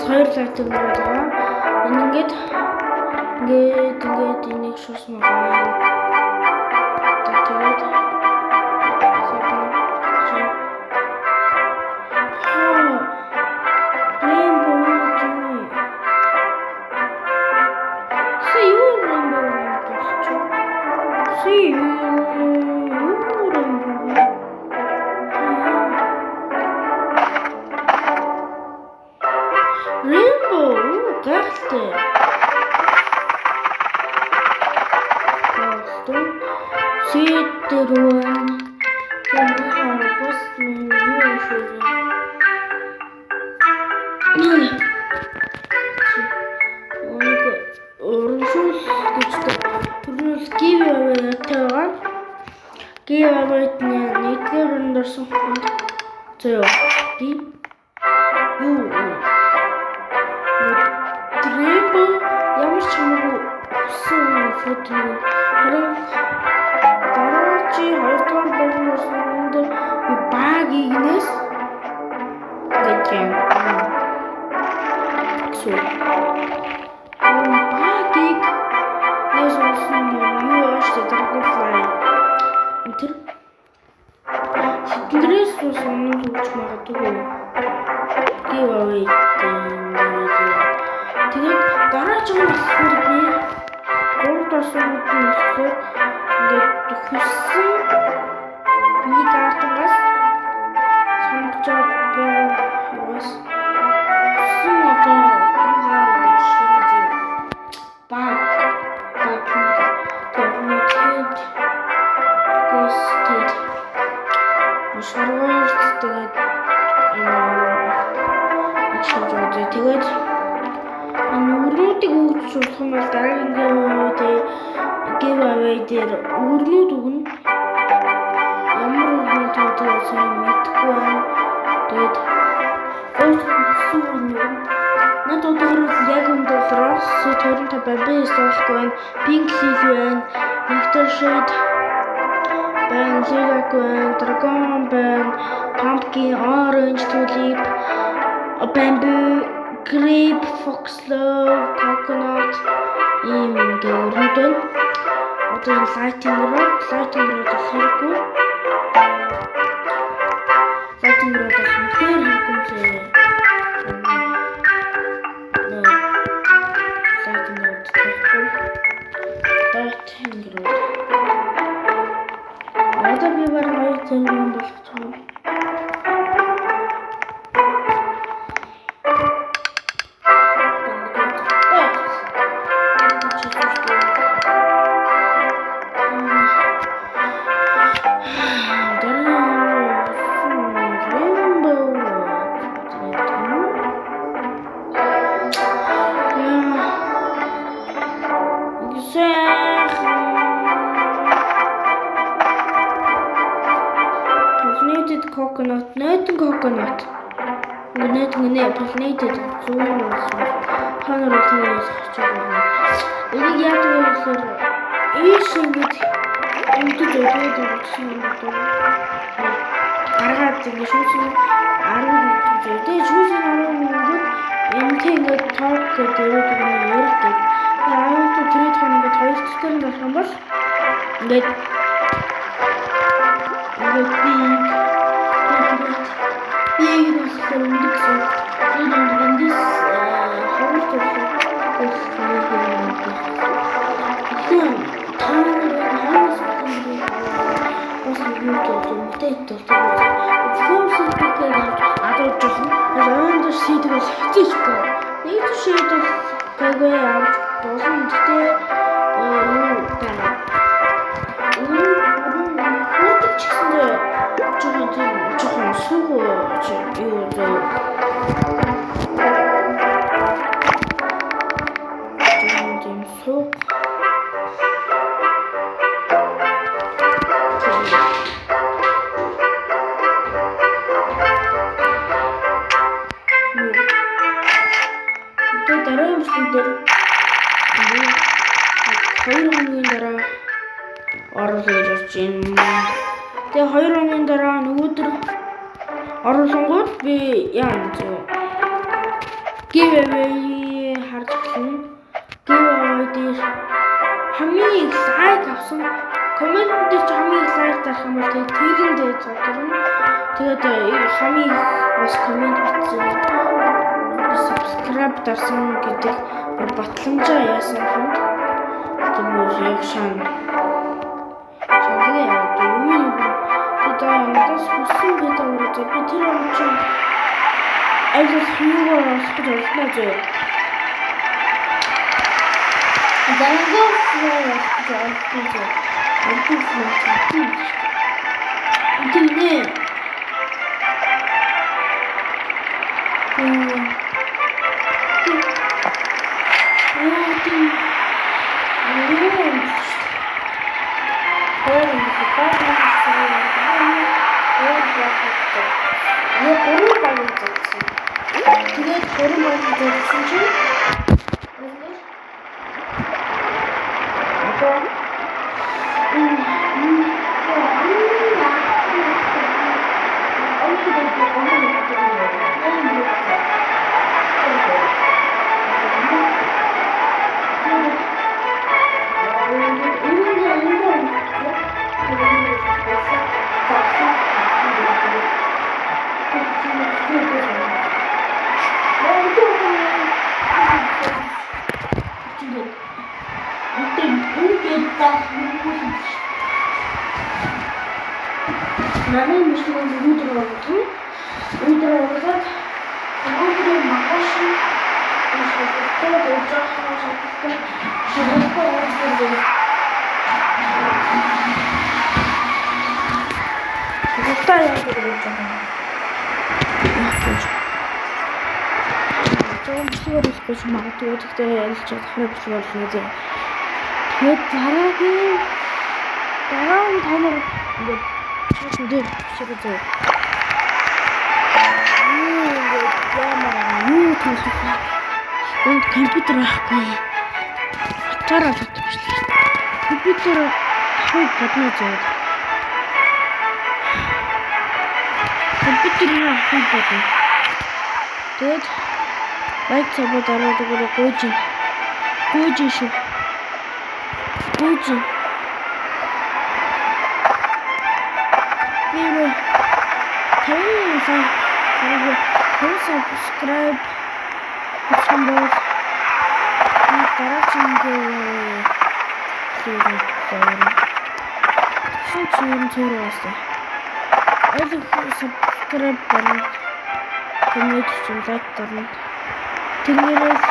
хоёр лайтинг байгаа. Ингээд энийг шуусмаа байна. Тэгээд Rainbow, гайхалтай. Сэтэрвэн тэмээ бас юу шүү. Оршул гэжтэй. Түрүүл giveaway тааваа. Giveaway-ны нэгдүгээр өндөрсөн хүнд зөө. Юу Rainbow ямар ч хамаагүй өссөн фотог харин дараагийн 2 дугаар байрнаас өндөр баг игнес гэжээ. Багийг нэссэн юу ашиг дэргэфлай. Энтэр Тэнгэрээс сонно гэж магадгүй. Giveaway тэгээд дараагийн болохоор би 3 дасууд нэсгээр ингээд хүссэн миний картангаас сонгож байгаа юус сумата баг тэгээд гостед шарварт тэгээд өрнүүдийг өгч болох юм бол дараагийн giveaway дээр өрнүүд өгнө. Ямар өрнүүд гэдэг сайн мэдэхгүй байна. Тэгээд надад одоо яг $1 $25 байна. байна. Pink Leaf байна. Nectar Shade байна. Lilac байна. Dragon байна. Pumpkin, Orange, Tulip, Bamboo, Grape, Foxglove, Coconut ийм гэрүүд байна. Одоо энэ lighting rod хэрэггүй. Lighting rod хэрэггүй. Одоо би баг хоёр зэрэг болох юм. Coconut, noten coconut. Pollinated zooms. Ханаар тийш чигээр. Энийг яг болохоор ийш ингэж өмдөж өгөөд өгсөн юм даа. Гаргаад ингэ шүүсэн 10 гэдэг. Шүүсэн 10 ингээд эмтэй ингээд топ гэдэг өгөөд өргөдөг. Тэгээд тэрийг хоногд хоёр дахь нь болох юм бол ингээд Big was from Dixon. And this house was Тэгээ 2 хоногийн дараа нөгөөдөр оруулангууд би яа гэж giveaway харж байна. Giveaway дээр хамгийн их лайк авсан коммент дээр ч хамгийн их лайк дарах юм бол тэрэндээ зодорно. Тэгээд хамгийн их бас коммент бичсэн subscribe дарсан гэдэг батламжаа яасан хүнд тэгвэл яг шан чанга яа юу одоо надаас хүссэн гэдэг үргэлж би тэр юм чинь айгуу хүйгээр олох гэж байна зөө. Дангоо флоу гэж Тэний Нарын мишгэн өдөр болгосон. Өдөр болгоод өдрийн магаш шалгалтад өжих шалгалтад шалгалтад Гутаа яг гэж байна. Том бишгээр их магадгүй гэхдээ ялж харах биш болно зэ. Тэгээд дараагийн таймер ингээд чөтөд бишээ. Юу төлөвлөсөн. Энд компьютер авахгүй. Хатаараа татчихлаа. Компьютер хойд бодно зэ. Компьютерийн хойд бодно. Тэгээд лайк цабад ороод өгөөрэй гүйж шүү. Гүйж. Биро subscribe хийсэн бол дараагийн зургаас subscribe барна. Коммент хийсэн лайк дарна. Тэрнээс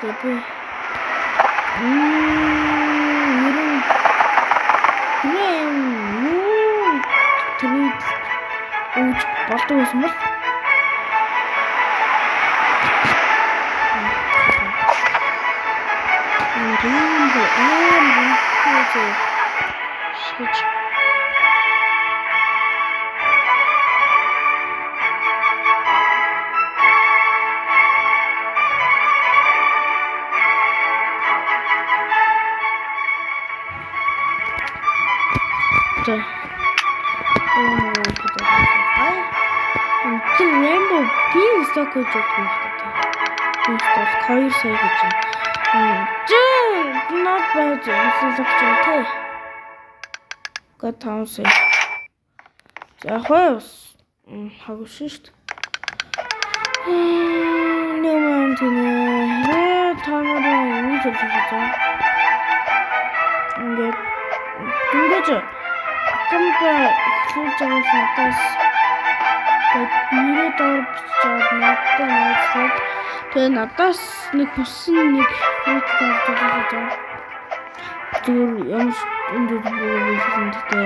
Тэпэ болдог байсан бол Rainbow Bean stock гэж байна. Энэ бол 2 сая гэж байна. Not bad. Инфлюенсер гот 5 сая. За хойс хагш шүү дээ. Нэмэн тэнэ танараа юу хийж байгаа. Ингээд кампа хийж байгаас надаас нэрээ дөрвчод надад найзлаад тэгээ надаас нэг хүссэн нэг фото тавьж байгаа. Зүгээр ямар өндөр бүрэлдэхүүнтэй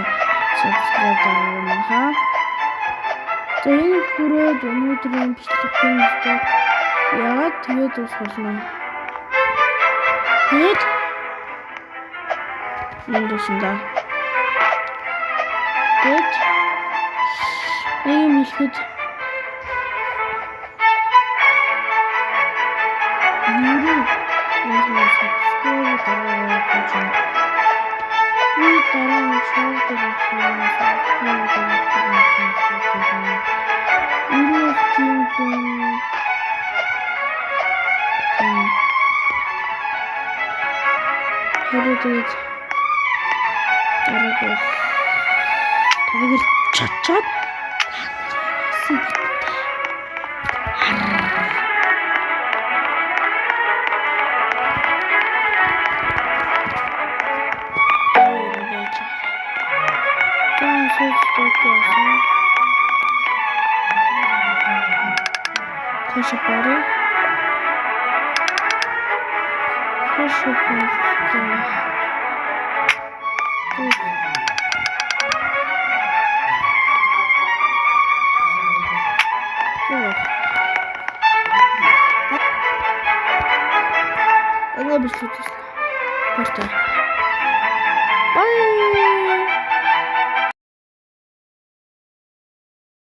subscribe дараарай хаа. За энэ хүрээд өнөөдрийн бичлэгийн сток яагаад тэгээд усгуулна. Тэгээд эндээсэндээ тэгээд ийм хэлэхэд нэрээ subscribe дараарай гэж байна. Дараагийн шоу дээр тэгээд дараагаар тэгээд чачаад Хорошо, парень. Хорошо, парень. Она обычно. Просто. Bye.